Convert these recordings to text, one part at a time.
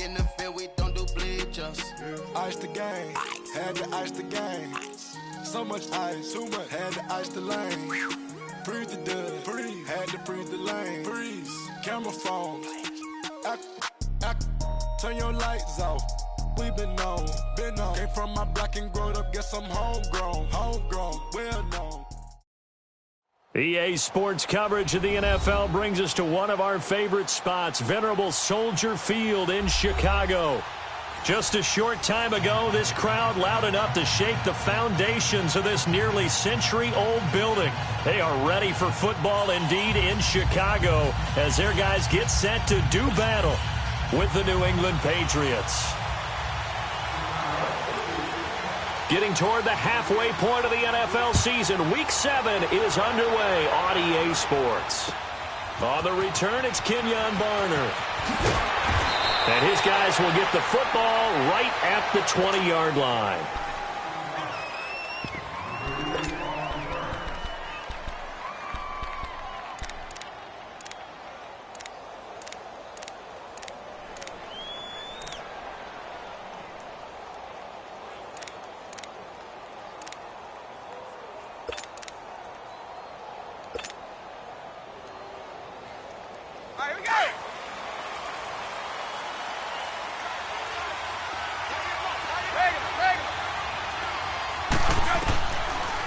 in the field, we don't do bleachers. Ice the game, had to ice the game. So much ice, too much, had to ice the lane. Freeze the dust, freeze, had to freeze the lane. Freeze, camera phone, turn your lights off. We been on. Came from my block and growed up, guess I'm homegrown, well known. EA Sports coverage of the NFL brings us to one of our favorite spots, venerable Soldier Field in Chicago. Just a short time ago, this crowd loud enough to shake the foundations of this nearly century-old building. They are ready for football indeed in Chicago as their guys get set to do battle with the New England Patriots. Getting toward the halfway point of the NFL season, Week 7 is underway on EA Sports. On the return, it's Kenyon Barner. And his guys will get the football right at the 20-yard line.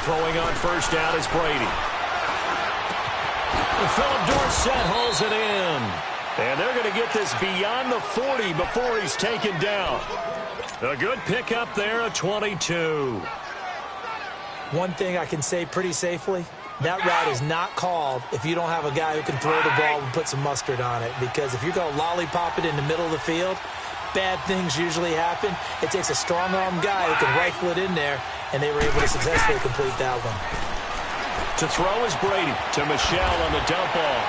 Throwing on first down is Brady. Philip Dorsett hauls it in. And they're going to get this beyond the 40 before he's taken down. A good pickup there, a 22. One thing I can say pretty safely, that route is not called if you don't have a guy who can throw the ball and put some mustard on it. Because if you're going to lollipop it in the middle of the field, bad things usually happen. It takes a strong-arm guy who can rifle it in there, and they were able to successfully complete that one. To throw is Brady to Michel on the dump off.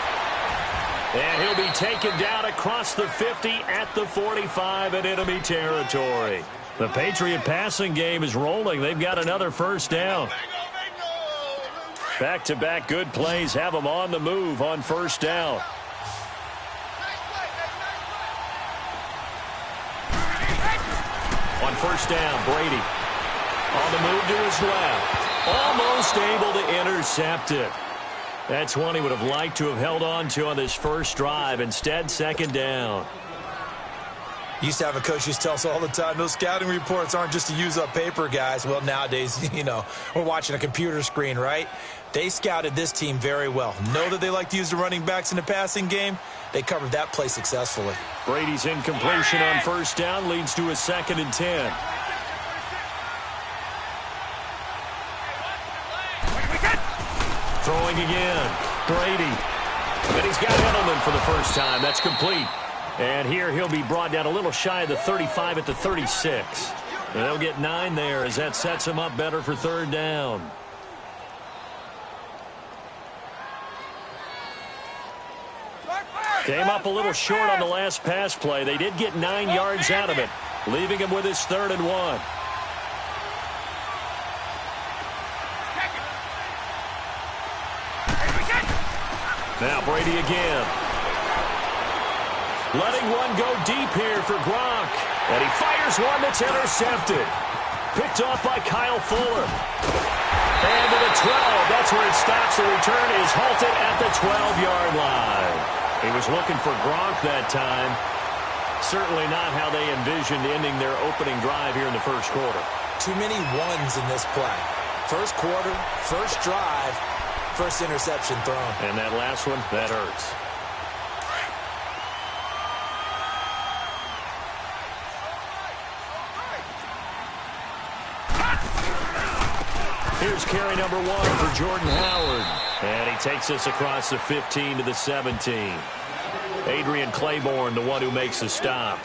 And he'll be taken down across the 50 at the 45 in enemy territory. The Patriot passing game is rolling. They've got another first down. Back-to-back good plays have them on the move on first down. On first down, Brady on the move to his left. Almost able to intercept it. That's one he would have liked to have held on to on this first drive. Instead, second down. Used to have a coach used to tell us all the time, those scouting reports aren't just to use up paper, guys. Well, nowadays, we're watching a computer screen, right? They scouted this team very well. Know that they like to use the running backs in the passing game. They covered that play successfully. Brady's incompletion on first down leads to a 2nd and 10. Throwing again. Brady. And he's got Edelman for the first time. That's complete. And here he'll be brought down a little shy of the 35 at the 36. And they'll get 9 there as that sets him up better for third down. Came up a little short on the last pass play. They did get 9 yards out of it, leaving him with his 3rd and 1. Now Brady again. Letting one go deep here for Gronk. And he fires one that's intercepted. Picked off by Kyle Fuller. And to the 12. That's where it stops. The return is halted at the 12-yard line. He was looking for Gronk that time. Certainly not how they envisioned ending their opening drive here in the first quarter. Too many ones in this play. First quarter, first drive, first interception thrown. And that last one, that hurts. Here's carry number 1 for Jordan Howard. And he takes us across the 15 to the 17. Adrian Claiborne, the one who makes the stop.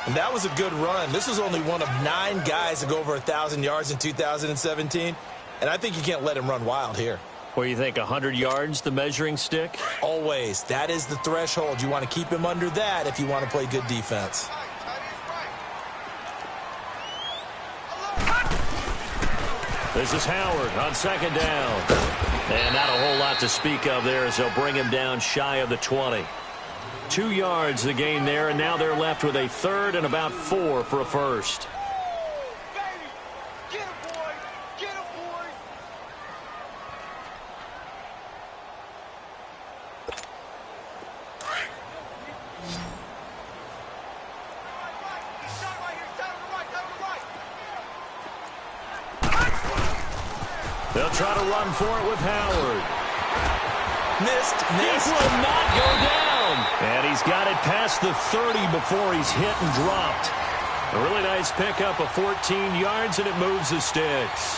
And that was a good run. This was only one of 9 guys to go over 1,000 yards in 2017. And I think you can't let him run wild here. Where you think 100 yards, the measuring stick? Always. That is the threshold. You want to keep him under that if you want to play good defense. This is Howard on second down. And not a whole lot to speak of there as they'll bring him down shy of the 20. 2 yards the gain there, and now they're left with a third and about 4 for a first. They'll try to run for it with Howard. Missed. He will not go down. And he's got it past the 30 before he's hit and dropped. A really nice pickup of 14 yards, and it moves the sticks.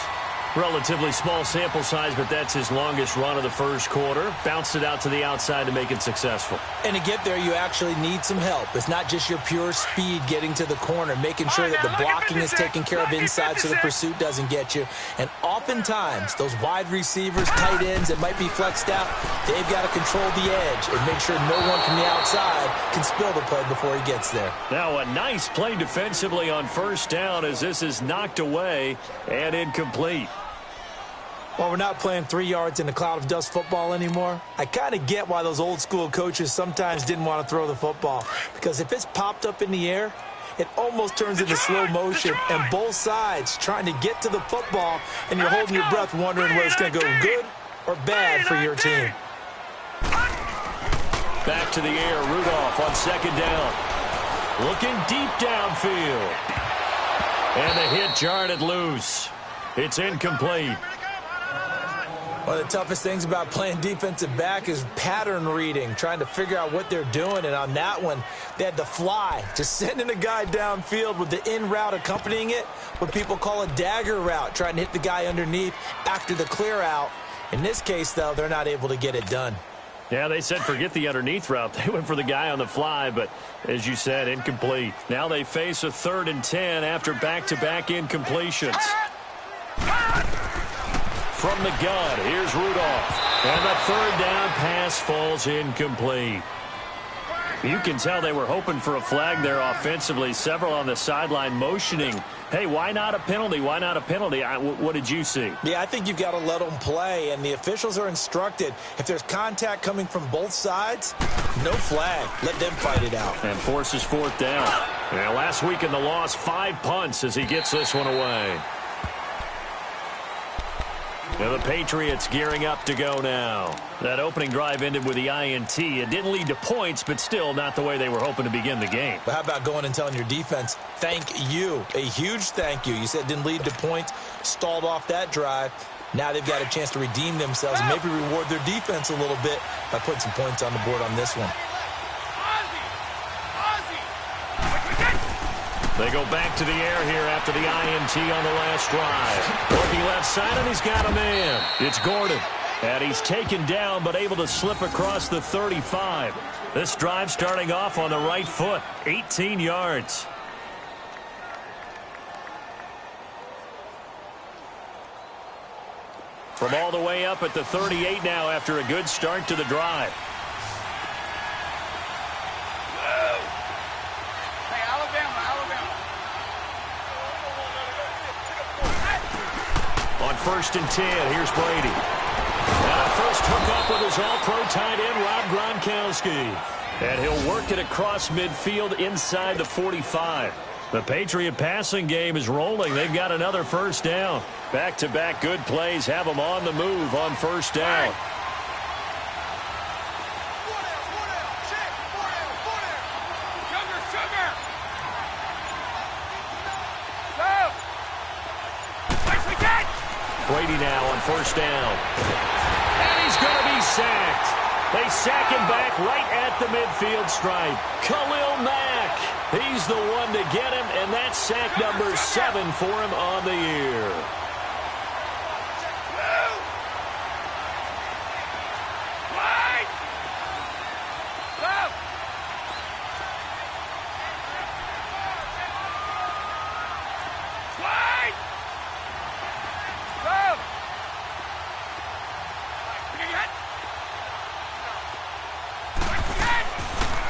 Relatively small sample size, but that's his longest run of the first quarter. Bounced it out to the outside to make it successful. And to get there, you actually need some help. It's not just your pure speed getting to the corner, making sure that the blocking is taken care of inside so the pursuit doesn't get you. And oftentimes, those wide receivers, tight ends that might be flexed out, they've got to control the edge and make sure no one from the outside can spill the play before he gets there. Now a nice play defensively on first down as this is knocked away and incomplete. Well, we're not playing 3 yards in a cloud of dust football anymore. I kind of get why those old school coaches sometimes didn't want to throw the football. Because if it's popped up in the air, it almost turns into slow motion. And both sides trying to get to the football, and you're holding your breath wondering whether it's going to go good or bad for your team. Back to the air, Rudolph on second down. Looking deep downfield. And the hit jarred it loose. It's incomplete. One of the toughest things about playing defensive back is pattern reading, trying to figure out what they're doing. And on that one, they had the fly, just sending a guy downfield with the in route accompanying it, what people call a dagger route, trying to hit the guy underneath after the clear out. In this case, though, they're not able to get it done. Yeah, they said forget the underneath route. They went for the guy on the fly, but as you said, incomplete. Now they face a 3rd and 10 after back-to-back incompletions. From the gun, here's Rudolph. And the 3rd down pass falls incomplete. You can tell they were hoping for a flag there offensively. Several on the sideline motioning, hey, why not a penalty? Why not a penalty? What did you see? Yeah, I think you've got to let them play, and the officials are instructed. If there's contact coming from both sides, no flag. Let them fight it out. And forces 4th down. And last week in the loss, 5 punts as he gets this one away. Now the Patriots gearing up to go now. That opening drive ended with the INT. It didn't lead to points, but still not the way they were hoping to begin the game. But how about going and telling your defense, thank you, a huge thank you. You said it didn't lead to points, stalled off that drive. Now they've got a chance to redeem themselves and maybe reward their defense a little bit by putting some points on the board on this one. They go back to the air here after the INT on the last drive. Looking left side, and he's got a man. It's Gordon. And he's taken down, but able to slip across the 35. This drive starting off on the right foot. 18 yards. From all the way up at the 38 now after a good start to the drive. On 1st and 10, here's Brady. And a first hookup with his all-pro tight end, Rob Gronkowski. And he'll work it across midfield inside the 45. The Patriot passing game is rolling. They've got another first down. Back-to-back good plays have them on the move on first down. Brady now on first down. And he's going to be sacked. They sack him back right at the midfield stripe. Khalil Mack. He's the one to get him, and that's sack number 7 for him on the year.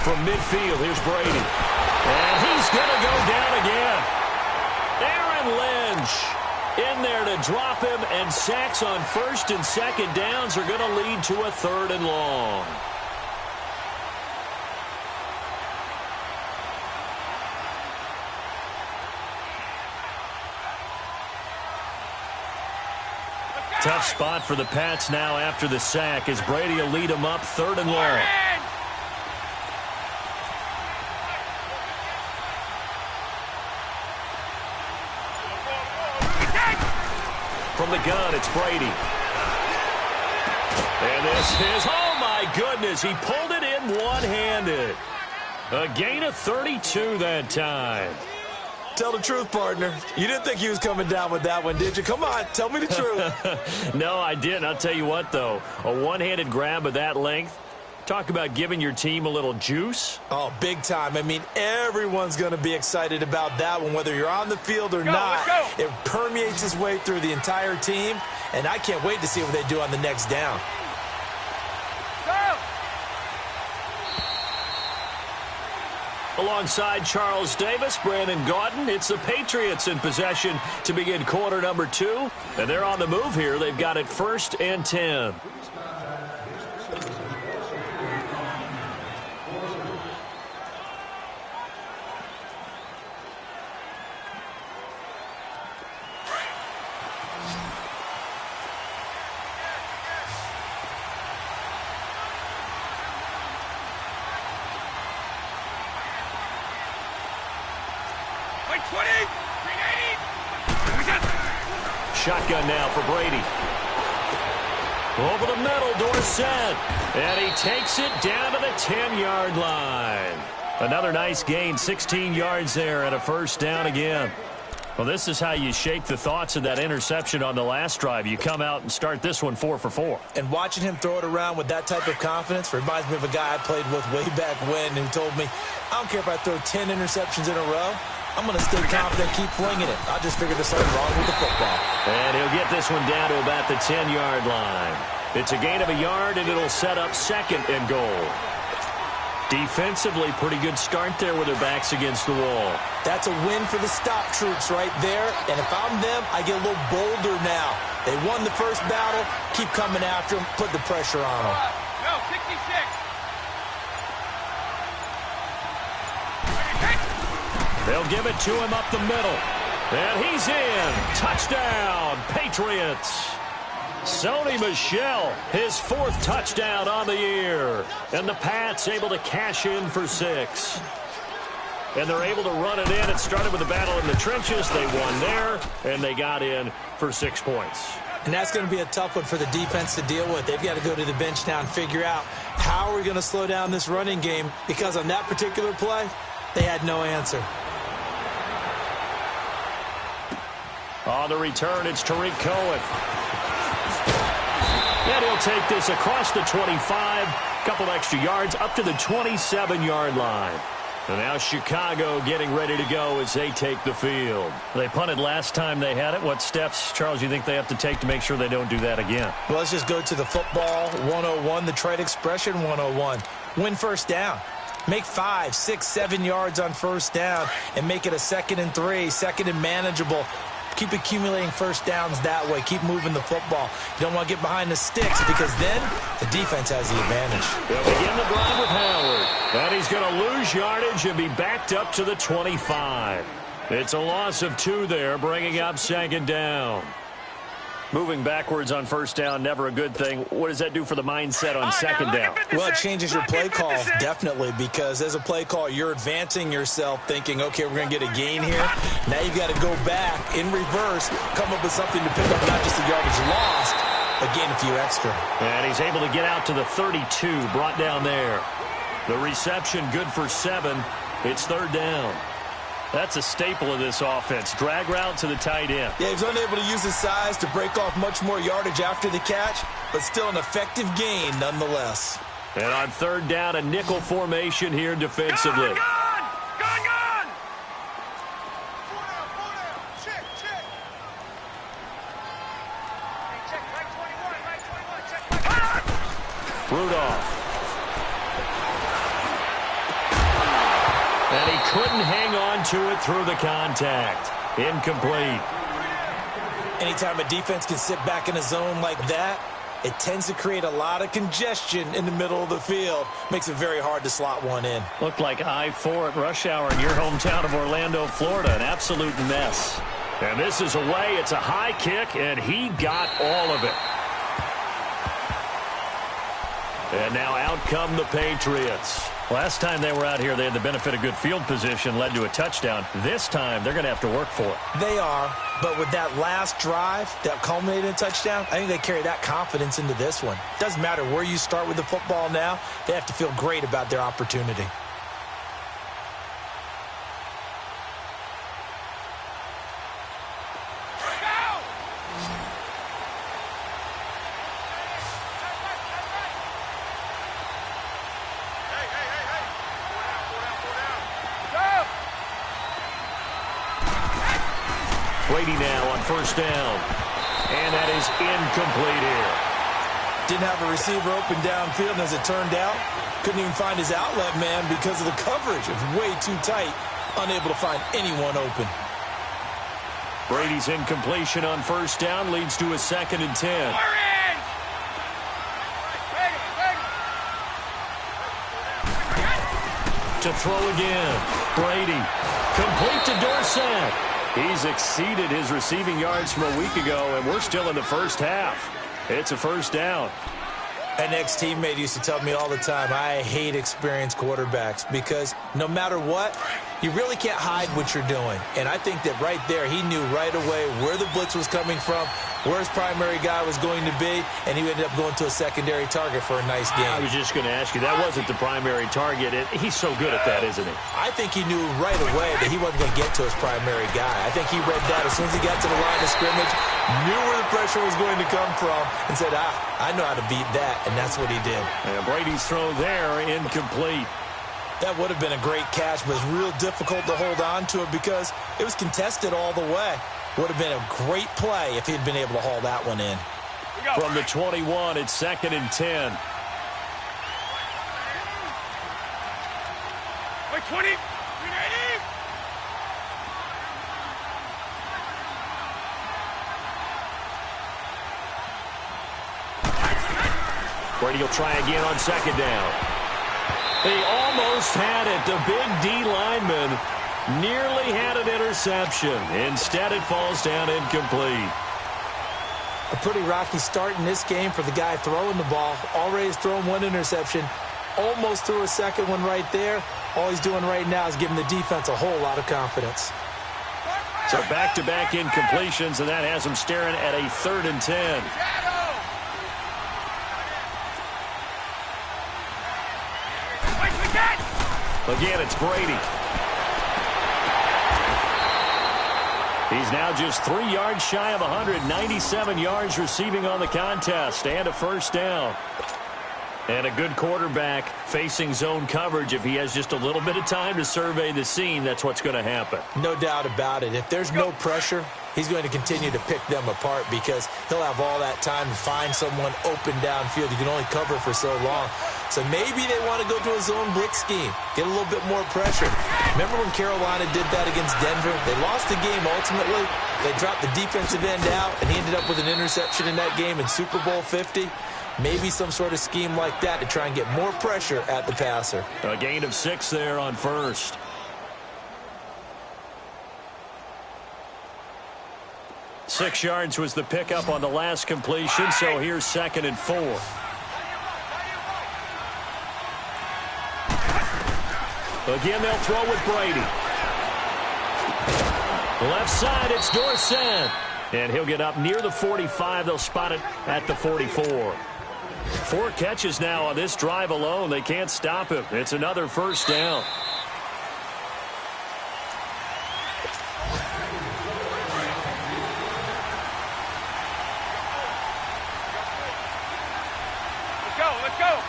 From midfield, here's Brady. And he's going to go down again. Aaron Lynch in there to drop him, and sacks on 1st and 2nd downs are going to lead to a 3rd and long. Tough spot for the Pats now after the sack as Brady will lead them up 3rd and long. From the gun, it's Brady. And this is, oh my goodness, he pulled it in one-handed. A gain of 32 that time. Tell the truth, partner. You didn't think he was coming down with that one, did you? Come on, tell me the truth. No, I didn't. I'll tell you what, though. A one-handed grab of that length. Talk about giving your team a little juice. Oh, big time. I mean, everyone's going to be excited about that one, whether you're on the field or not. It permeates its way through the entire team, and I can't wait to see what they do on the next down. Alongside Charles Davis, Brandon Gaudin, it's the Patriots in possession to begin quarter number 2. And they're on the move here. They've got it 1st and 10. Shotgun now for Brady. Over the middle, Dorsett. And he takes it down to the 10-yard line. Another nice gain, 16 yards there and a 1st down again. Well, this is how you shake the thoughts of that interception on the last drive. You come out and start this one 4 for 4. And watching him throw it around with that type of confidence reminds me of a guy I played with way back when who told me, I don't care if I throw 10 interceptions in a row. I'm going to stay confident, keep flinging it. I just figured there's something wrong with the football. And he'll get this one down to about the 10-yard line. It's a gain of a yard, and it'll set up 2nd and goal. Defensively, pretty good start there with their backs against the wall. That's a win for the stop troops right there. And if I'm them, I get a little bolder now. They won the first battle. Keep coming after them. Put the pressure on them. Go, 66. They'll give it to him up the middle. And he's in. Touchdown, Patriots. Sony Michel, his 4th touchdown on the year. And the Pats able to cash in for 6. And they're able to run it in. It started with a battle in the trenches. They won there, and they got in for 6 points. And that's going to be a tough one for the defense to deal with. They've got to go to the bench now and figure out how are we going to slow down this running game, because on that particular play, they had no answer. On the return, it's Tariq Cohen. And he'll take this across the 25, couple extra yards, up to the 27-yard line. And now Chicago getting ready to go as they take the field. They punted last time they had it. What steps, Charles, you think they have to take to make sure they don't do that again? Well, let's just go to the football 101, the trade expression 101. Win 1st down. Make 5, 6, 7 yards on 1st down and make it a 2nd and 3, 2nd and manageable. Keep accumulating 1st downs that way. Keep moving the football. You don't want to get behind the sticks, because then the defense has the advantage. They'll begin the drive with Howard. And he's going to lose yardage and be backed up to the 25. It's a loss of 2 there, bringing up 2nd down. Moving backwards on 1st down, never a good thing. What does that do for the mindset on 2nd down? Well, it changes your play call, definitely, because as a play call, you're advancing yourself thinking, okay, we're going to get a gain here. Now you've got to go back in reverse, come up with something to pick up not just the yardage lost, but gain a few extra. And he's able to get out to the 32, brought down there. The reception good for 7. It's 3rd down. That's a staple of this offense. Drag route to the tight end. Yeah, he's unable to use his size to break off much more yardage after the catch, but still an effective gain nonetheless. And on 3rd down, a nickel formation here defensively. Gone! Check. Hey, check, right 21, check, right. Rudolph. And he couldn't hang on to it through the contact. Incomplete. Anytime a defense can sit back in a zone like that, it tends to create a lot of congestion in the middle of the field. Makes it very hard to slot one in. Looked like I-4 at rush hour in your hometown of Orlando, Florida. An absolute mess. And this is away. It's a high kick, and he got all of it. And now out come the Patriots. Last time they were out here, they had the benefit of good field position, led to a touchdown. This time, they're going to have to work for it. They are, but with that last drive that culminated in a touchdown, I think they carry that confidence into this one. Doesn't matter where you start with the football now, they have to feel great about their opportunity. Brady now on first down. And that is incomplete here. Didn't have a receiver open downfield, and as it turned out, couldn't even find his outlet man because of the coverage. It was way too tight, unable to find anyone open. Brady's incompletion on first down leads to a 2nd and 10. To throw again. Brady. Complete to Dorsett. He's exceeded his receiving yards from a week ago, and we're still in the first half. It's a first down. An ex-teammate used to tell me all the time, I hate experienced quarterbacks because no matter what, you really can't hide what you're doing. And I think that right there, he knew right away where the blitz was coming from, where his primary guy was going to be, and he ended up going to a secondary target for a nice game. I was just going to ask you, that wasn't the primary target. He's so good at that, isn't he? I think he knew right away that he wasn't going to get to his primary guy. I think he read that as soon as he got to the line of scrimmage, knew where the pressure was going to come from, and said, I know how to beat that, and that's what he did. And Brady's throw there, incomplete. That would have been a great catch, but it's real difficult to hold on to it because it was contested all the way. Would have been a great play if he'd been able to haul that one in. From the 21, it's 2nd and 10. Wait, 20. Brady will try again on 2nd down. He almost had it. The big D lineman nearly had an interception. Instead, it falls down incomplete. A pretty rocky start in this game for the guy throwing the ball. Already has thrown one interception. Almost threw a second one right there. All he's doing right now is giving the defense a whole lot of confidence. So back-to-back incompletions, and that has him staring at a 3rd and 10. Again, it's Brady. He's now just 3 yards shy of 197 yards receiving on the contest and a first down. And a good quarterback facing zone coverage. If he has just a little bit of time to survey the scene, that's what's going to happen. No doubt about it. If there's no pressure, he's going to continue to pick them apart because he'll have all that time to find someone open downfield. You can only cover for so long. So maybe they want to go to a zone blitz scheme, get a little bit more pressure. Remember when Carolina did that against Denver? They lost the game ultimately. They dropped the defensive end out, and he ended up with an interception in that game in Super Bowl 50. Maybe some sort of scheme like that to try and get more pressure at the passer. A gain of 6 there on first. Six yards was the pickup on the last completion, so here's 2nd and 4. Again, they'll throw with Brady. Left side, it's Dorsett. And he'll get up near the 45. They'll spot it at the 44. 4 catches now on this drive alone. They can't stop him. It's another first down. Let's go.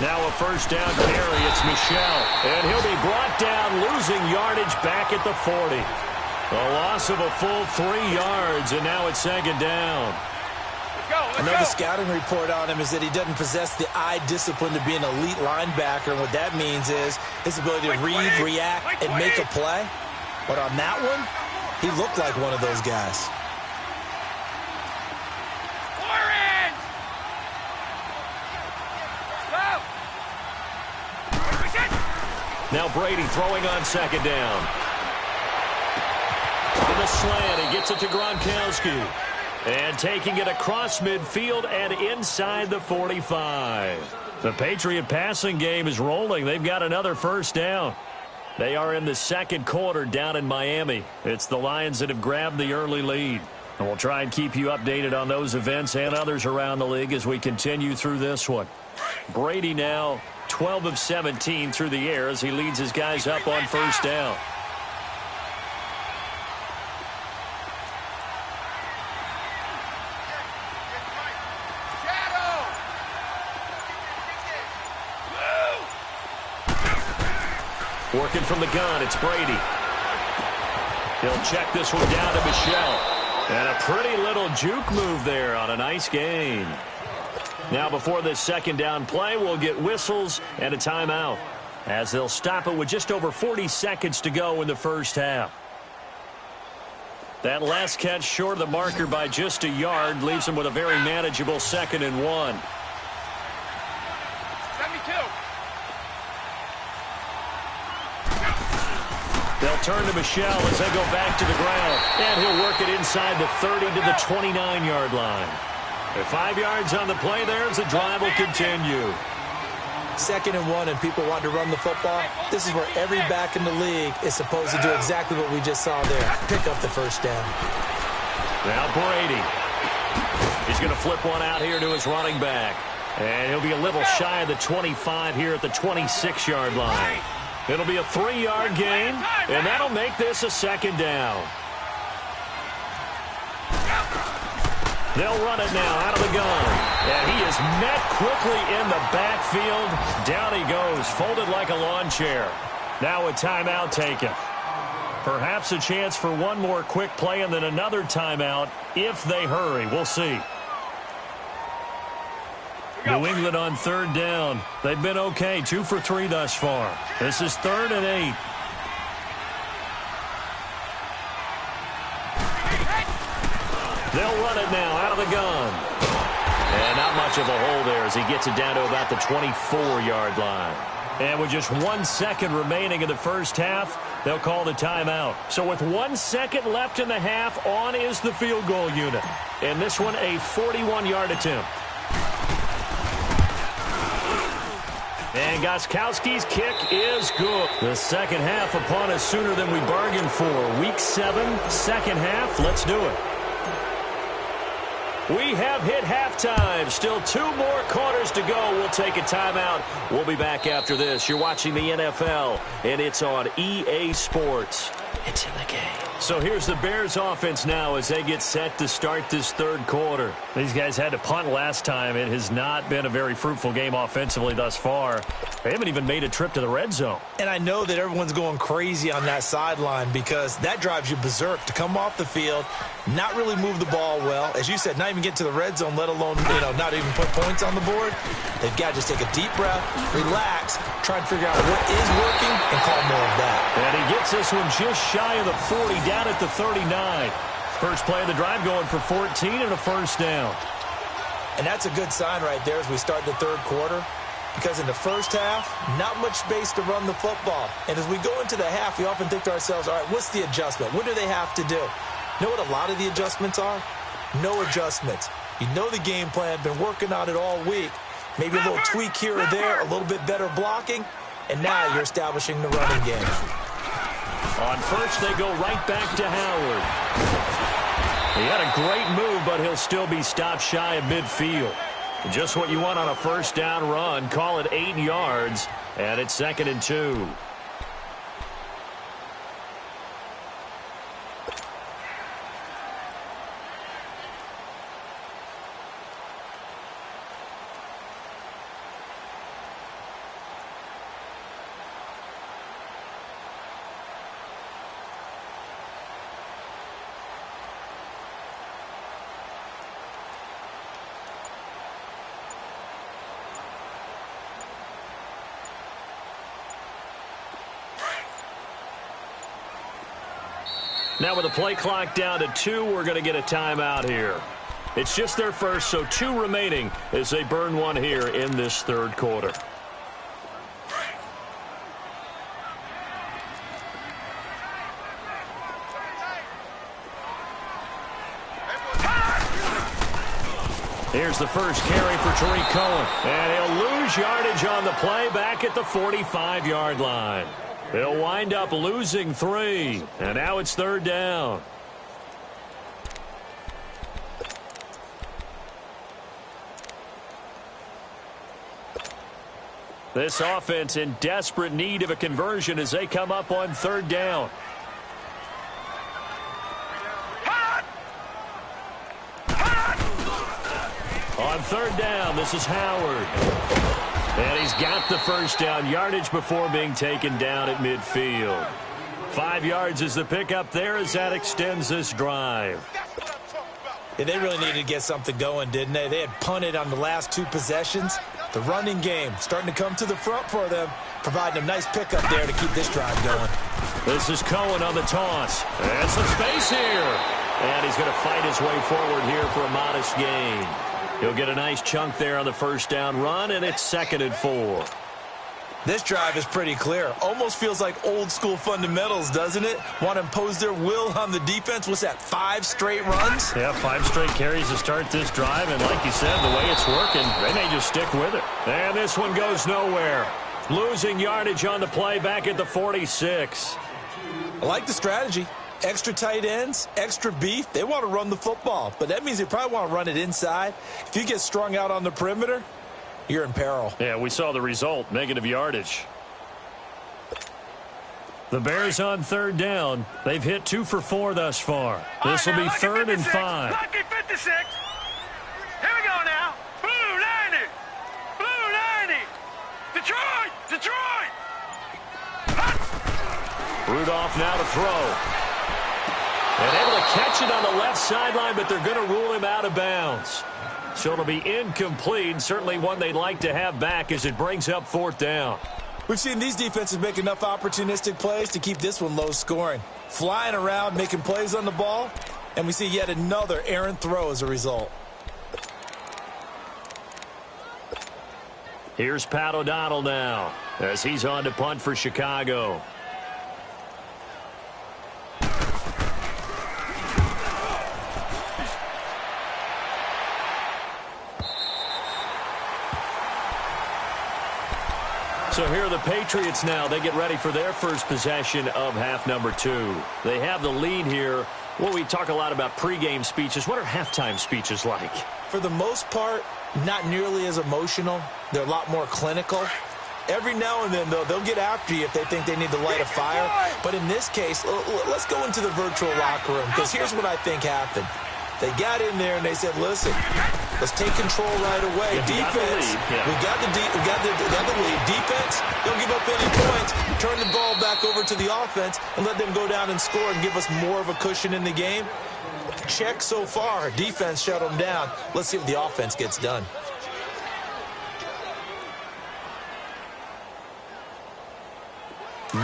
Now a first down carry. It's Michel. And he'll be brought down, losing yardage back at the 40. A loss of a full 3 yards, and now it's 2nd down. Another scouting report on him is that he doesn't possess the eye discipline to be an elite linebacker. And what that means is his ability to read, react, and make a play. But on that one, he looked like one of those guys. Now Brady throwing on 2nd down. In the slant, he gets it to Gronkowski. And taking it across midfield and inside the 45. The Patriot passing game is rolling. They've got another first down. They are in the second quarter down in Miami. It's the Lions that have grabbed the early lead. And we'll try and keep you updated on those events and others around the league as we continue through this one. Brady now 12 of 17 through the air as he leads his guys up on first down. Working from the gun, it's Brady. He'll check this one down to Michelle. And a pretty little juke move there on a nice gain. Now before this second down play, we'll get whistles and a timeout, as they'll stop it with just over 40 seconds to go in the first half. That last catch short of the marker by just a yard leaves them with a very manageable 2nd and 1. 72. They'll turn to Michelle as they go back to the ground. And he'll work it inside the 30 to the 29-yard line. At 5 yards on the play there as the drive will continue. 2nd and 1 and people want to run the football. This is where every back in the league is supposed to do exactly what we just saw there. Pick up the first down. Now Brady. He's going to flip one out here to his running back. And he'll be a little shy of the 25 here at the 26-yard line. It'll be a 3-yard gain, and that'll make this a 2nd down. They'll run it now out of the gun. And he is met quickly in the backfield. Down he goes, folded like a lawn chair. Now a timeout taken. Perhaps a chance for one more quick play and then another timeout if they hurry. We'll see. New England on 3rd down. They've been okay, 2 for 3 thus far. This is 3rd and 8. They'll run it now out of the gun. And not much of a hole there as he gets it down to about the 24-yard line. And with just 1 second remaining in the first half, they'll call the timeout. So with 1 second left in the half, on is the field goal unit. And this one a 41-yard attempt. And Gostkowski's kick is good. The second half upon us sooner than we bargained for. Week 7, second half. Let's do it. We have hit halftime. Still 2 more quarters to go. We'll take a timeout. We'll be back after this. You're watching the NFL, and it's on EA Sports. It's in the game. So here's the Bears offense now as they get set to start this 3rd quarter. These guys had to punt last time. It has not been a very fruitful game offensively thus far. They haven't even made a trip to the red zone. And I know that everyone's going crazy on that sideline because that drives you berserk to come off the field, not really move the ball well. As you said, not even get to the red zone, let alone, not even put points on the board. They've got to just take a deep breath, relax, try and figure out what is working, and call more of that. And he gets this one just shy of the 40, down at the 39. First play of the drive going for 14 and a first down. And that's a good sign right there as we start the 3rd quarter. Because in the first half, not much space to run the football. And as we go into the half, we often think to ourselves, all right, what's the adjustment? What do they have to do? You know what a lot of the adjustments are? No adjustments. You know the game plan, been working on it all week. Maybe a little tweak here or there, a little bit better blocking, and now you're establishing the running game. On first, they go right back to Howard. He had a great move, but he'll still be stopped shy of midfield. Just what you want on a first down run. Call it 8 yards, and it's 2nd and 2. Now with the play clock down to 2, we're going to get a timeout here. It's just their first, so 2 remaining as they burn one here in this 3rd quarter. Here's the first carry for Tariq Cohen. And he'll lose yardage on the play back at the 45-yard line. He'll wind up losing 3. And now it's 3rd down. This offense in desperate need of a conversion as they come up on 3rd down. On 3rd down, this is Howard. And he's got the first down yardage before being taken down at midfield. 5 yards is the pickup there as that extends this drive. Yeah, they really needed to get something going, didn't they? They had punted on the last 2 possessions. The running game starting to come to the front for them, providing a nice pickup there to keep this drive going. This is Cohen on the toss. And some space here. And he's going to fight his way forward here for a modest gain. He'll get a nice chunk there on the first down run, and it's 2nd and 4. This drive is pretty clear. Almost feels like old school fundamentals, doesn't it? Want to impose their will on the defense. What's that, 5 straight runs? Yeah, 5 straight carries to start this drive, and like you said, the way it's working, they may just stick with it. And this one goes nowhere. Losing yardage on the play back at the 46. I like the strategy. Extra tight ends, extra beef. They want to run the football, but that means they probably want to run it inside. If you get strung out on the perimeter, you're in peril. Yeah, we saw the result, negative yardage. The Bears on 3rd down. They've hit 2 for 4 thus far. This will be 3rd and 5. Lucky 56. Here we go now. Blue 90. Blue 90. Detroit. Detroit. Rudolph now to throw. And able to catch it on the left sideline, but they're going to rule him out of bounds. So it'll be incomplete, certainly one they'd like to have back as it brings up 4th down. We've seen these defenses make enough opportunistic plays to keep this one low scoring. Flying around, making plays on the ball, and we see yet another errant throw as a result. Here's Pat O'Donnell now as he's on to punt for Chicago. So here are the Patriots now. They get ready for their first possession of half number 2. They have the lead here. Well, we talk a lot about pregame speeches. What are halftime speeches like? For the most part, not nearly as emotional. They're a lot more clinical. Every now and then, though, they'll get after you if they think they need to light a fire. But in this case, let's go into the virtual locker room, because here's what I think happened. They got in there and they said, listen, let's take control right away. Defense, we got the lead. Defense, don't give up any points. Turn the ball back over to the offense and let them go down and score and give us more of a cushion in the game. Check so far. Defense shut them down. Let's see if the offense gets done.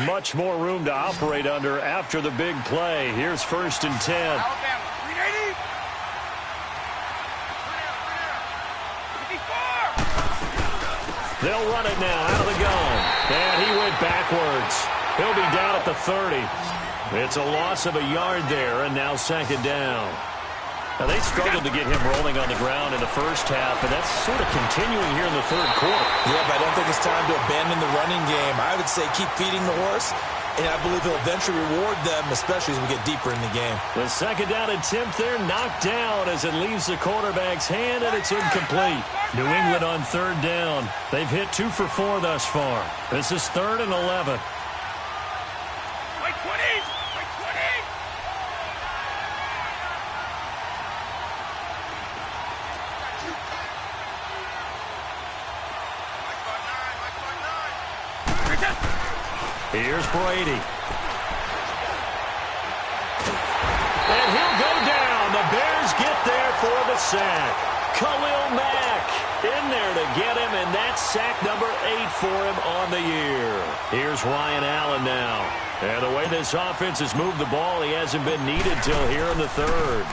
Much more room to operate under after the big play. Here's 1st and 10. Alabama, 380. 54. They'll run it now out of the gun. And he went backwards. He'll be down at the 30. It's a loss of a yard there, and now 2nd down. Now, they struggled to get him rolling on the ground in the first half, and that's sort of continuing here in the 3rd quarter. Yeah, but I don't think it's time to abandon the running game. I would say keep feeding the horse, and I believe he'll eventually reward them, especially as we get deeper in the game. The 2nd down attempt there knocked down as it leaves the quarterback's hand, and it's incomplete. New England on 3rd down. They've hit 2 for 4 thus far. This is 3rd and 11. Like 20. Like 20. Here's Brady. And he'll go down. The Bears get there for the sack. Khalil Mack in there to get him, and that's sack number 8 for him on the year. Here's Ryan Allen now. And the way this offense has moved the ball, he hasn't been needed till here in the 3rd.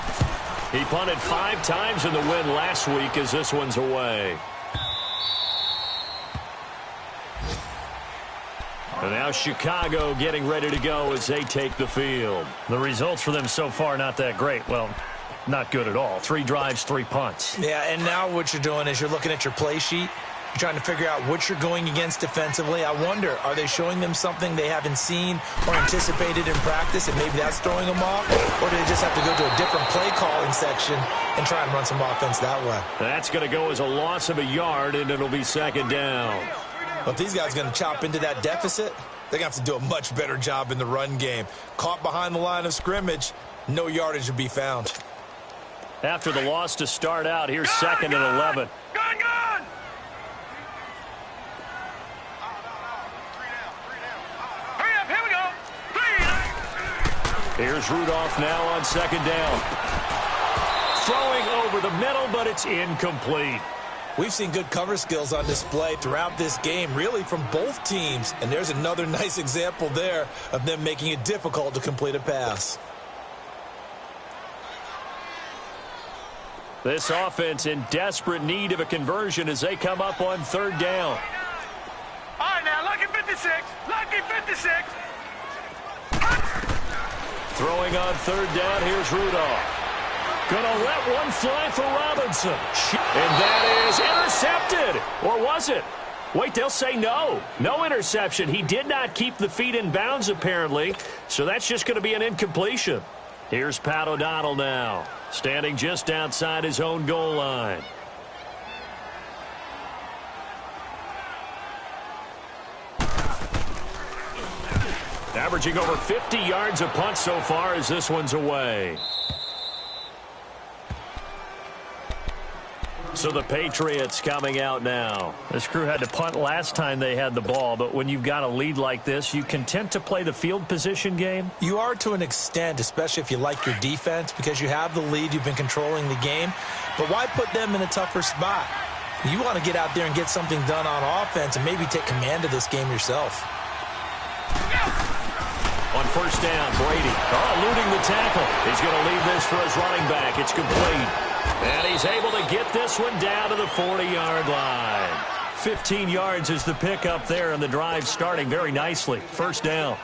He punted 5 times in the win last week as this one's away. And now Chicago getting ready to go as they take the field. The results for them so far not that great. Well, not good at all. 3 drives, 3 punts. Yeah, and now what you're doing is you're looking at your play sheet. You're trying to figure out what you're going against defensively. I wonder, are they showing them something they haven't seen or anticipated in practice, and maybe that's throwing them off? Or do they just have to go to a different play calling section and try and run some offense that way? That's going to go as a loss of a yard, and it'll be 2nd down. Well, if these guys are going to chop into that deficit, they're going to have to do a much better job in the run game. Caught behind the line of scrimmage, no yardage to be found. After the loss to start out, here's 2nd and 11. Gun! Hurry up, here we go. 3. Here's Rudolph now on 2nd down. Throwing over the middle, but it's incomplete. We've seen good cover skills on display throughout this game, really from both teams. And there's another nice example there of them making it difficult to complete a pass. This offense in desperate need of a conversion as they come up on 3rd down. All right, now, lucky 56. Lucky 56. Throwing on 3rd down, here's Rudolph. Gonna let one fly for Robinson. And that is intercepted. Or was it? Wait, they'll say no. No interception. He did not keep the feet in bounds, apparently. So that's just going to be an incompletion. Here's Pat O'Donnell now, standing just outside his own goal line. Averaging over 50 yards a punt so far as this one's away. So the Patriots coming out now. This crew had to punt last time they had the ball, but when you've got a lead like this, you content to play the field position game? You are to an extent, especially if you like your defense, because you have the lead, you've been controlling the game. But why put them in a tougher spot? You want to get out there and get something done on offense and maybe take command of this game yourself. On 1st down, Brady eluding the tackle. He's going to leave this for his running back. It's complete. And he's able to get this one down to the 40-yard line. 15 yards is the pickup there, and the drive starting very nicely. 1st down.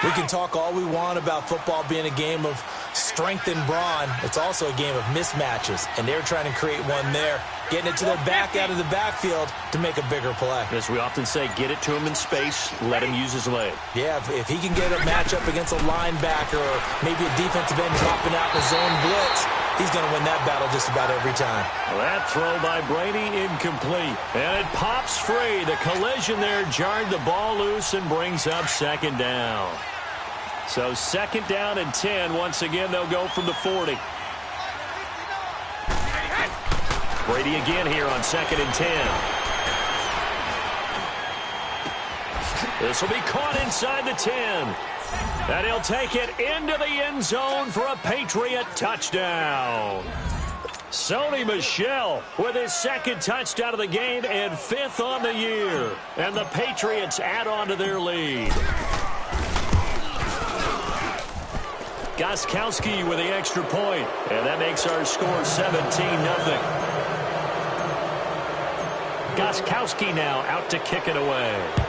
We can talk all we want about football being a game of strength and brawn. It's also a game of mismatches, and they're trying to create one there, getting it to their back out of the backfield to make a bigger play. As we often say, get it to him in space, let him use his leg. Yeah, if he can get a matchup against a linebacker or maybe a defensive end dropping out in the zone blitz, he's going to win that battle just about every time. Well, that throw by Brady incomplete. And it pops free. The collision there jarred the ball loose and brings up 2nd down. So 2nd down and 10. Once again, they'll go from the 40. Brady again here on 2nd and 10. This will be caught inside the 10. And he'll take it into the end zone for a Patriot touchdown. Sony Michel with his 2nd touchdown of the game and 5th on the year. And the Patriots add on to their lead. Gostkowski with the extra point. And that makes our score 17-0. Gostkowski now out to kick it away.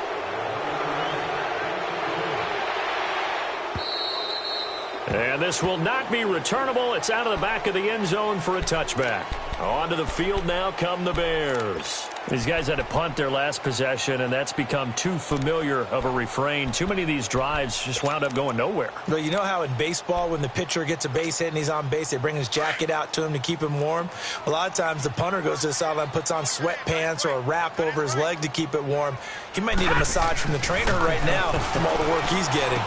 And this will not be returnable. It's out of the back of the end zone for a touchback. Onto the field now come the Bears. These guys had to punt their last possession, and that's become too familiar of a refrain. Too many of these drives just wound up going nowhere. Well, you know how in baseball when the pitcher gets a base hit and he's on base, they bring his jacket out to him to keep him warm? A lot of times the punter goes to the sideline, puts on sweatpants or a wrap over his leg to keep it warm. He might need a massage from the trainer right now from all the work he's getting.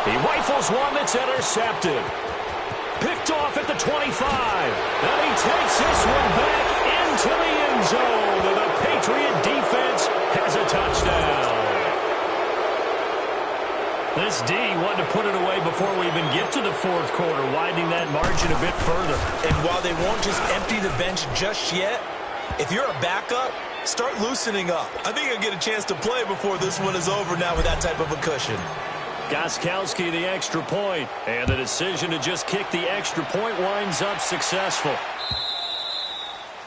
He rifles one that's intercepted. Picked off at the 25. And he takes this one back into the end zone. And the Patriot defense has a touchdown. This D wanted to put it away before we even get to the 4th quarter, widening that margin a bit further. And while they won't just empty the bench just yet, if you're a backup, start loosening up. I think you'll get a chance to play before this one is over now with that type of a cushion. Gostkowski the extra point, and the decision to just kick the extra point winds up successful.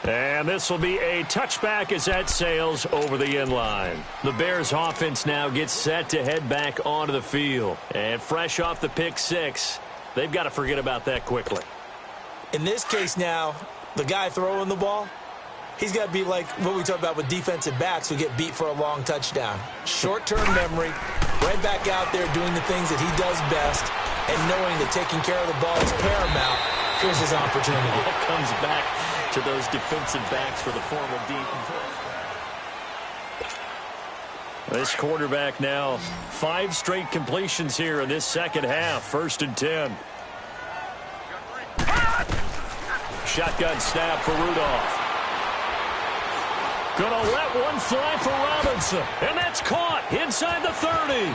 And this will be a touchback as that sails over the end line. The Bears offense now gets set to head back onto the field. And fresh off the pick 6, they've got to forget about that quickly. In this case now, the guy throwing the ball, he's got to be like what we talk about with defensive backs who get beat for a long touchdown. Short-term memory, right back out there doing the things that he does best, and knowing that taking care of the ball is paramount. Here's his opportunity. It all comes back to those defensive backs for the formal deep. This quarterback now, 5 straight completions here in this second half. 1st and 10. Shotgun snap for Rudolph. Gonna let one fly for Robinson. And that's caught inside the 30.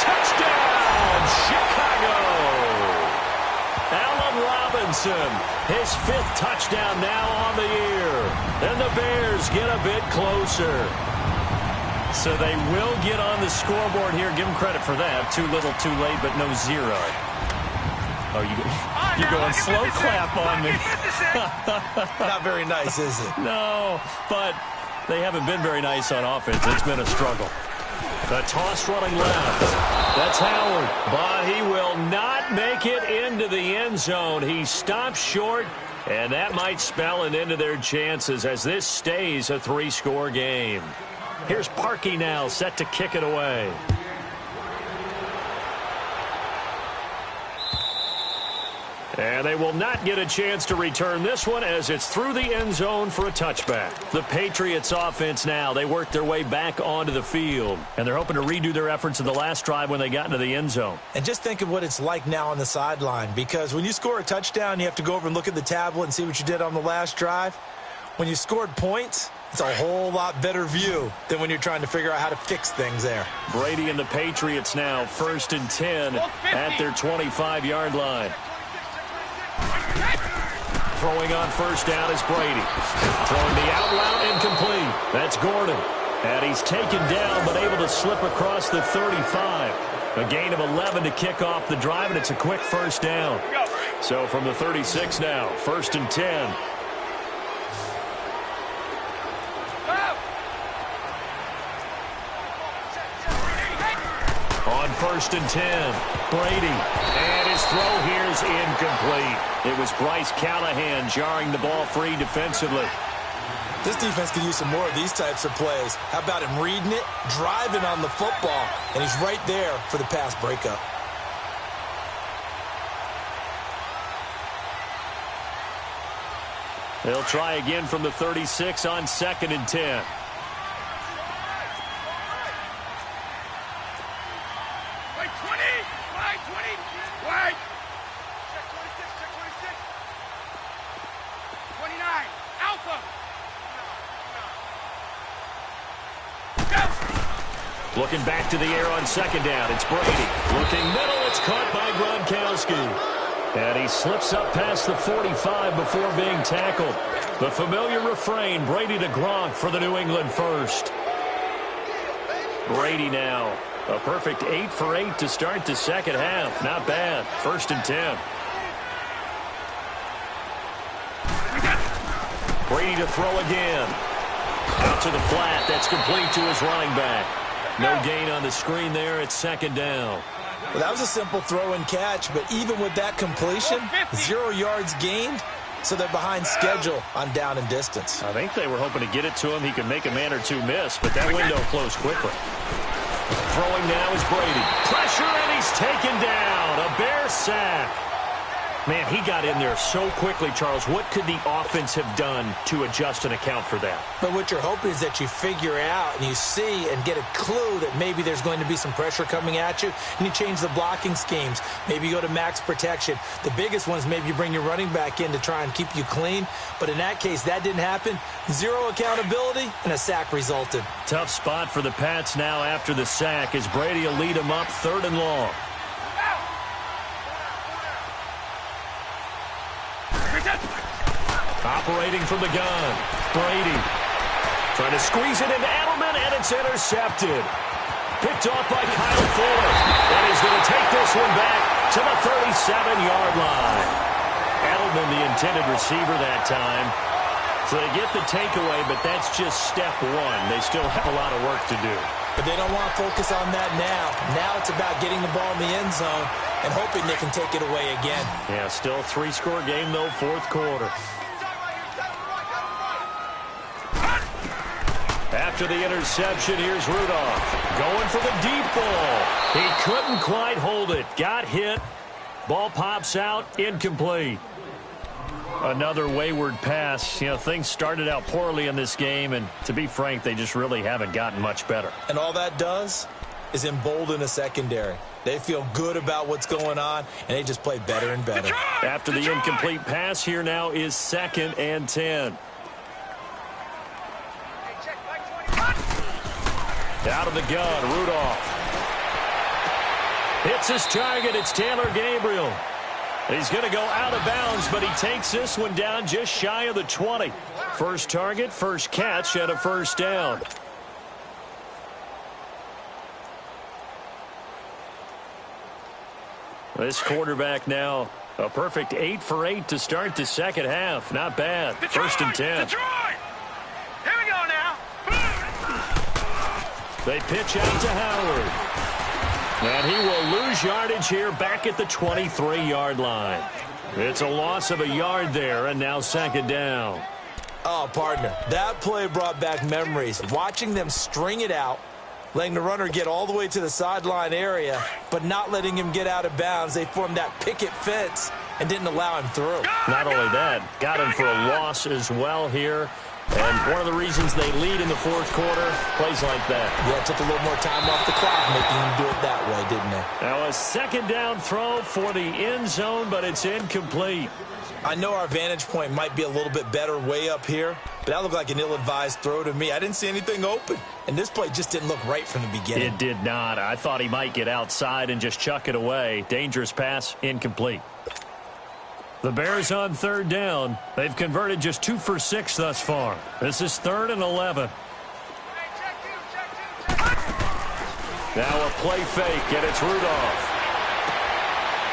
Touchdown, Chicago. Allen Robinson, his 5th touchdown now on the year. And the Bears get a bit closer. So they will get on the scoreboard here. Give them credit for that. Too little, too late, but no 0. Oh, you're going slow clap on me. Not very nice, is it? No, but they haven't been very nice on offense. It's been a struggle. The toss running left. That's Howard, but he will not make it into the end zone. He stops short, and that might spell an end to their chances as this stays a 3-score game. Here's Parkey now, set to kick it away. And they will not get a chance to return this one as it's through the end zone for a touchback. The Patriots offense now, they work their way back onto the field. And they're hoping to redo their efforts in the last drive when they got into the end zone. And just think of what it's like now on the sideline. Because when you score a touchdown, you have to go over and look at the tablet and see what you did on the last drive. When you scored points, it's a whole lot better view than when you're trying to figure out how to fix things there. Brady and the Patriots now 1st and 10 at their 25-yard line. Throwing on 1st down is Brady. Throwing the out route incomplete. That's Gordon. And he's taken down but able to slip across the 35. A gain of 11 to kick off the drive, and it's a quick 1st down. So from the 36 now, 1st and 10. On 1st and 10, Brady. And his throw here is incomplete. It was Bryce Callahan jarring the ball free defensively. This defense could use some more of these types of plays. How about him reading it, driving on the football, and he's right there for the pass breakup. They'll try again from the 36 on 2nd and 10. Looking back to the air on 2nd down. It's Brady. Looking middle. It's caught by Gronkowski. And he slips up past the 45 before being tackled. The familiar refrain, Brady to Gronk for the New England first. Brady now. A perfect 8 for 8 to start the second half. Not bad. 1st and 10. Brady to throw again. Out to the flat. That's complete to his running back. No gain on the screen there. It's 2nd down. Well, that was a simple throw and catch, but even with that completion, 0 yards gained, so they're behind schedule on down and distance. I think they were hoping to get it to him. He could make a man or two miss, but that window closed quickly. Throwing now is Brady. Pressure, and he's taken down. A Bear sack. Man, he got in there so quickly, Charles. What could the offense have done to adjust and account for that? But what you're hoping is that you figure out and you see and get a clue that maybe there's going to be some pressure coming at you, and you change the blocking schemes. Maybe you go to max protection. The biggest one is maybe you bring your running back in to try and keep you clean. But in that case, that didn't happen. 0 accountability, and a sack resulted. Tough spot for the Pats now after the sack as Brady will lead them up 3rd and long. Operating from the gun, Brady trying to squeeze it into Edelman, and it's intercepted. Picked off by Kyle Fuller, and he's going to take this one back to the 37-yard line. Edelman, the intended receiver that time. So they get the takeaway, but that's just step 1. They still have a lot of work to do. But they don't want to focus on that now. Now it's about getting the ball in the end zone and hoping they can take it away again. Yeah, still 3-score game, though, fourth quarter. After the interception, here's Rudolph. Going for the deep ball. He couldn't quite hold it. Got hit. Ball pops out. Incomplete. Another wayward pass. You know, things started out poorly in this game, and to be frank, they just really haven't gotten much better. And all that does is embolden a secondary. They feel good about what's going on, and they just play better and better. After the incomplete pass, here now is 2nd and 10. Out of the gun, Rudolph. Hits his target. It's Taylor Gabriel. He's going to go out of bounds, but he takes this one down just shy of the 20. First target, first catch, and a first down. This quarterback now, a perfect 8 for 8 to start the second half. Not bad. Detroit, 1st and 10. Detroit! Here we go now. They pitch out to Howard. And he will lose yardage here back at the 23-yard line. It's a loss of a yard there, and now 2nd down. Oh, partner, that play brought back memories. Watching them string it out, letting the runner get all the way to the sideline area, but not letting him get out of bounds. They formed that picket fence and didn't allow him through. Not only that, got him for a loss as well here. And one of the reasons they lead in the fourth quarter, plays like that. Yeah, it took a little more time off the clock, making them do it that way, didn't they? Now a 2nd down throw for the end zone, but it's incomplete. I know our vantage point might be a little bit better way up here, but that looked like an ill-advised throw to me. I didn't see anything open, and this play just didn't look right from the beginning. It did not. I thought he might get outside and just chuck it away. Dangerous pass, incomplete. The Bears on 3rd down. They've converted just 2 for 6 thus far. This is 3rd and 11. Now a play fake, and it's Rudolph.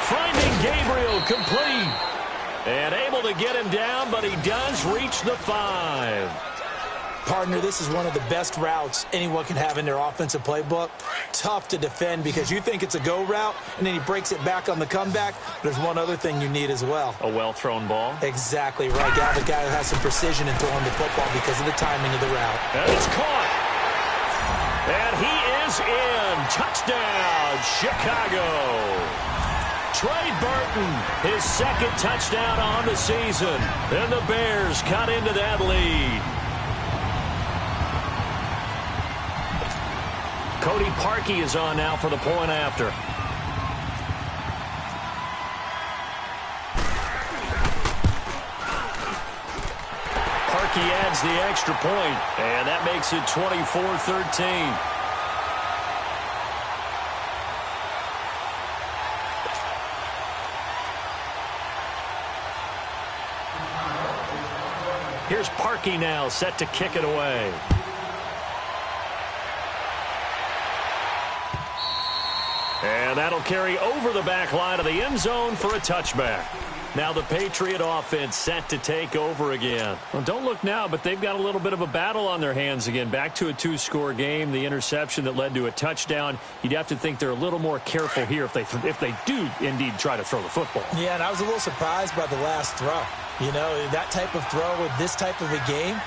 Finding Gabriel complete. And able to get him down, but he does reach the 5. Partner, this is one of the best routes anyone can have in their offensive playbook. Tough to defend because you think it's a go route, and then he breaks it back on the comeback. There's one other thing you need as well. A well-thrown ball. Exactly right. You have a guy who has some precision in throwing the football because of the timing of the route. And it's caught. And he is in. Touchdown, Chicago. Trey Burton, his 2nd touchdown on the season. And the Bears cut into that lead. Cody Parkey is on now for the point after. Parkey adds the extra point, and that makes it 24-13. Here's Parkey now, set to kick it away. And that'll carry over the back line of the end zone for a touchback. Now the Patriot offense set to take over again. Well, don't look now, but they've got a little bit of a battle on their hands again. Back to a 2-score game. The interception that led to a touchdown. You'd have to think they're a little more careful here if they do indeed try to throw the football. Yeah, and I was a little surprised by the last throw. You know, that type of throw with this type of a game,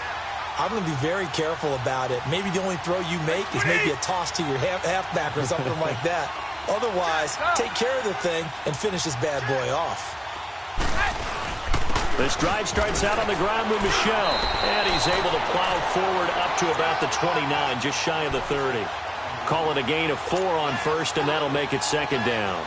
I'm going to be very careful about it. Maybe the only throw you make is maybe a toss to your halfback or something like that. Otherwise, take care of the thing and finish this bad boy off. This drive starts out on the ground with Michel, and he's able to plow forward up to about the 29, just shy of the 30. Call it a gain of 4 on 1st, and that'll make it 2nd down.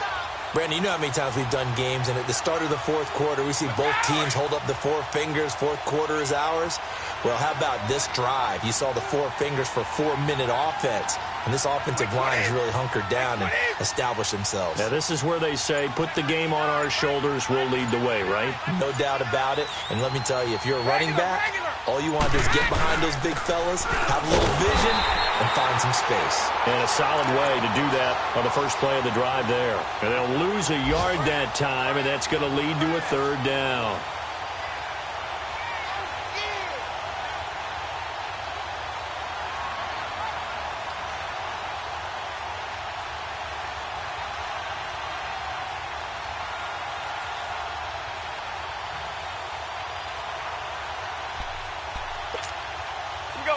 Brandon, you know how many times we've done games, and at the start of the fourth quarter, we see both teams hold up the 4 fingers, fourth quarter is ours. Well, how about this drive? You saw the 4 fingers for 4-minute offense, and this offensive line has really hunkered down and established themselves. Now, this is where they say, put the game on our shoulders, we'll lead the way, right? No doubt about it, and let me tell you, if you're a running back, all you want to do is get behind those big fellas, have a little vision, and find some space. And a solid way to do that on the first play of the drive there. And they'll lose a yard that time, and that's going to lead to a 3rd down.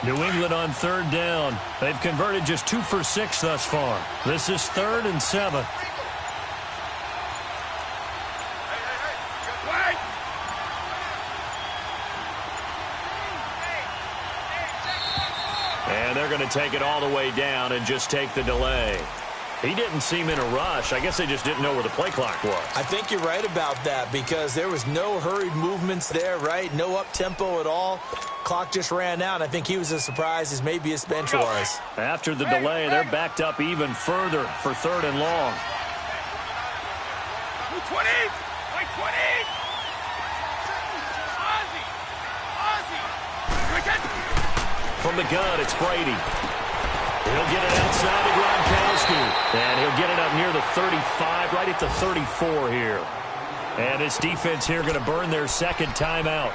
New England on third down. They've converted just 2 for 6 thus far. This is 3rd and 7. And they're going to take it all the way down and just take the delay. He didn't seem in a rush. I guess they just didn't know where the play clock was. I think you're right about that because there was no hurried movements there, right? No up-tempo at all. Clock just ran out. I think he was as surprised as maybe his bench was. After the delay, they're backed up even further for 3rd and long. 20! Like 20! From the gun, it's Brady. He'll get it outside to Gronkowski. And he'll get it up near the 35, right at the 34 here. And this defense here going to burn their second timeout.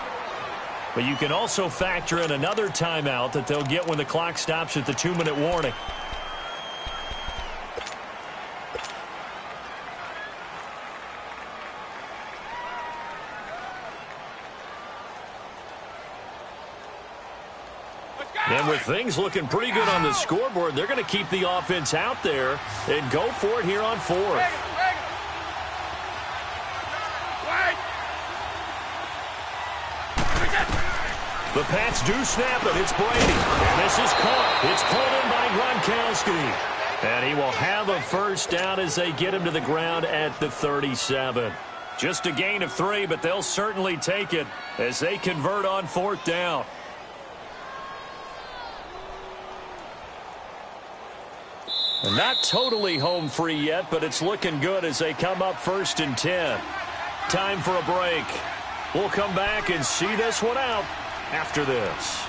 But you can also factor in another timeout that they'll get when the clock stops at the 2-minute warning. And with things looking pretty good on the scoreboard, they're going to keep the offense out there and go for it here on 4th. The Pats do snap it. It's Brady. And this is caught. It's pulled in by Gronkowski. And he will have a first down as they get him to the ground at the 37. Just a gain of 3, but they'll certainly take it as they convert on 4th down. And not totally home free yet, but it's looking good as they come up 1st and 10. Time for a break. We'll come back and see this one out after this.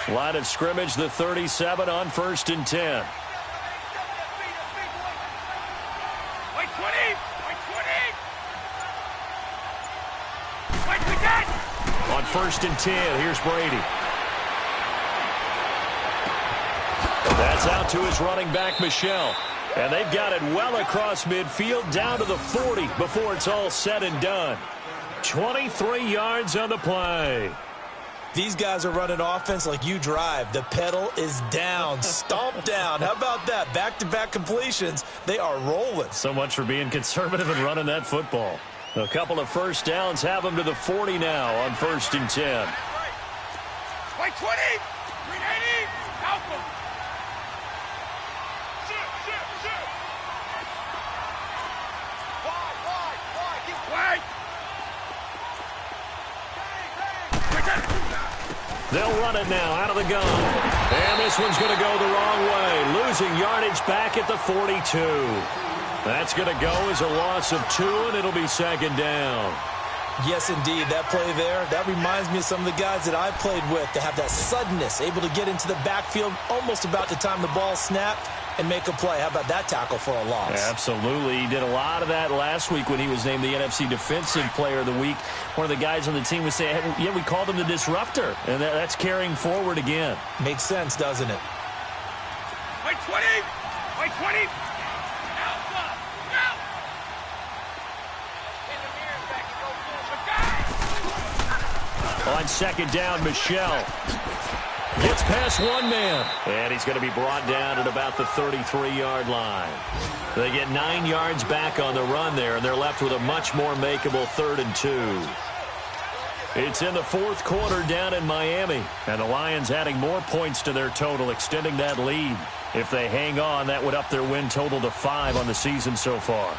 Line of scrimmage, the 37 on 1st and 10. On 1st and 10, here's Brady. That's out to his running back, Michel. And they've got it well across midfield down to the 40 before it's all said and done. 23 yards on the play. These guys are running offense like you drive. The pedal is down, stomped down. How about that? Back-to-back completions. They are rolling. So much for being conservative and running that football. A couple of first downs have them to the 40 now on 1st and 10. Like 20! 380! Help them! They'll run it now out of the gun. And this one's going to go the wrong way. Losing yardage back at the 42. That's going to go as a loss of 2, and it'll be 2nd down. Yes, indeed. That play there, that reminds me of some of the guys that I played with to have that suddenness, able to get into the backfield almost about the time the ball snapped and make a play. How about that tackle for a loss? Absolutely. He did a lot of that last week when he was named the NFC Defensive Player of the Week. One of the guys on the team was saying, hey, yeah, we called him the disruptor, and that's carrying forward again. Makes sense, doesn't it? Like 20! Like 20! On 2nd down, Michel gets past one man, and he's going to be brought down at about the 33-yard line. They get 9 yards back on the run there, and they're left with a much more makeable 3rd and 2. It's in the 4th quarter down in Miami, and the Lions adding more points to their total, extending that lead. If they hang on, that would up their win total to 5 on the season so far.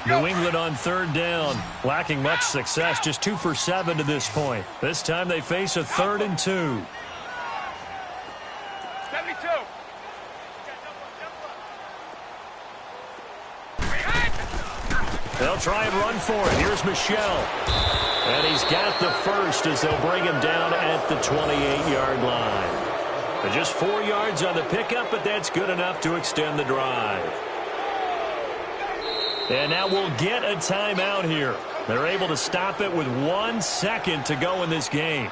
New England on 3rd down, lacking much success, just 2 for 7 to this point. This time they face a 3rd and 2. 72. They'll try and run for it. Here's Michel. And he's got the first as they'll bring him down at the 28-yard line. Just 4 yards on the pickup, but that's good enough to extend the drive. And now we'll get a timeout here. They're able to stop it with 1 second to go in this game.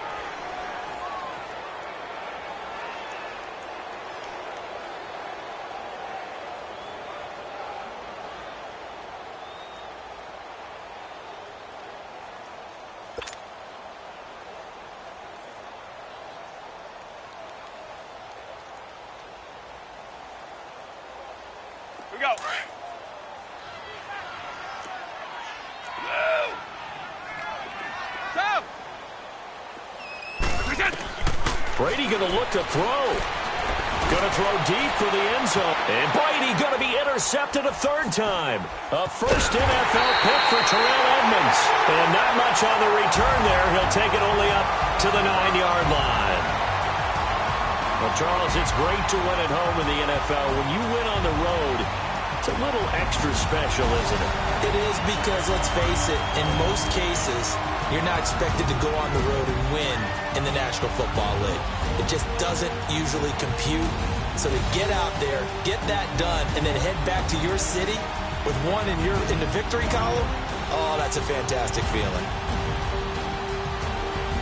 We go. Brady going to look to throw. Going to throw deep for the end zone. And Brady going to be intercepted a third time. A first NFL pick for Terrell Edmonds. And not much on the return there. He'll take it only up to the 9-yard line. Well, Charles, it's great to win at home in the NFL. When you win on the road, it's a little extra special, isn't it? It is because, let's face it, in most cases, you're not expected to go on the road and win in the National Football League. It just doesn't usually compute. So to get out there, get that done, and then head back to your city with one in the victory column, oh, that's a fantastic feeling.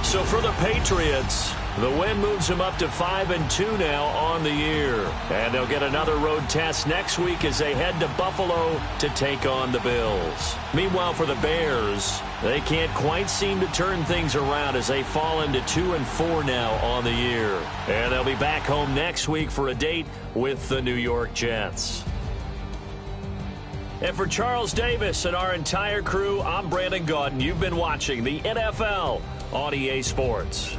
So for the Patriots, the win moves them up to 5-2 now on the year. And they'll get another road test next week as they head to Buffalo to take on the Bills. Meanwhile, for the Bears, they can't quite seem to turn things around as they fall into 2-4 now on the year. And they'll be back home next week for a date with the New York Jets. And for Charles Davis and our entire crew, I'm Brandon Gaudin. You've been watching the NFL on EA Sports.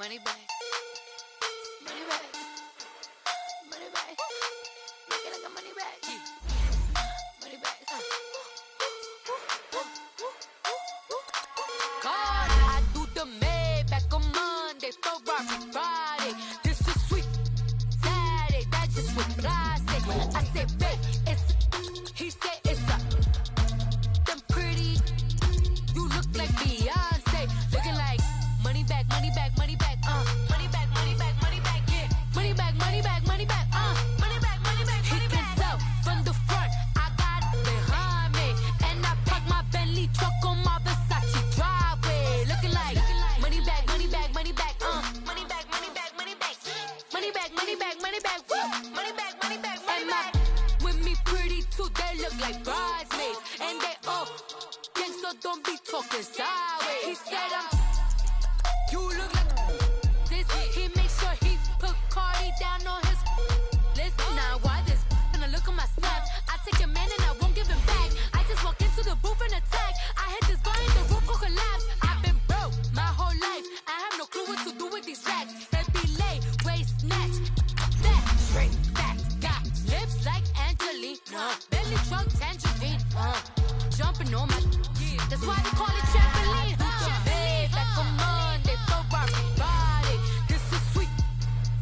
money bag. Money bag. Money bag. Make it like a money bag. Money bag. God, I do the Maybach on Monday, Ferrari Friday. This is sweet Saturday, that's just what I say. I say, babe, it's he said it's a them pretty. You look like Beyonce, looking like money bag, money bag, money bag, money bag, money bag, money bag, yeah, money bag, money bag, money bag, money bag, money bag, money bag. He can tell from the front, I got it behind me, and I park my Bentley truck on my Versace driveway, looking like money bag, money bag, money bag, money bag, money bag, money bag, money bag, money bag, money bag, money bag, money bag, money bag. With me pretty too, they look like bridesmaids, and they all gang, so don't be talking sideways. He said you look like this. He make sure he put Cardi down on his list. Now why this? Gonna look at my snap. I take your man and I won't give him back. I just walk into the booth and attack. I hit this guy in the roof will collapse. I've been broke my whole life. I have no clue what to do with these racks. That be lay, waist snatch, that straight back. Got lips like Angelina, belly truck tangerine, jumping on my. That's why they call it trampoline. Back on Monday, Ferrari Friday. This is sweet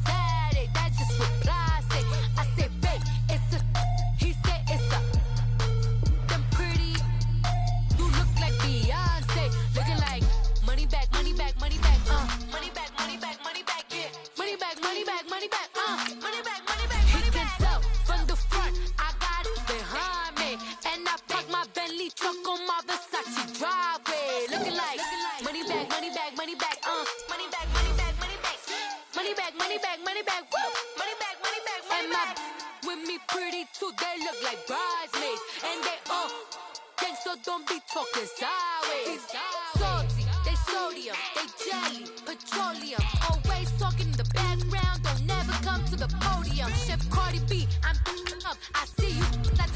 Saturday, that's just what I say. I say, babe, it's a. He said it's a. Them pretty. You look like Beyonce, looking like money bag, money bag, money bag, money bag, money bag, money bag, yeah, money bag, money bag, money bag, money bag, money bag. He can tell from the front, I got it behind me, and I park my Bentley truck on my Versace driveway, looking like money bag, money bag, money bag, money bag, money bag, money bag, money bag, money bag, money bag, woo, money bag, money bag, money bag. With me pretty too, they look like bridesmaids, and they all gang, so don't be talking sideways. Salty, they sodium, they jelly, petroleum, always talking in the background, don't never come to the podium. Chef Cardi B, I'm up, I see you like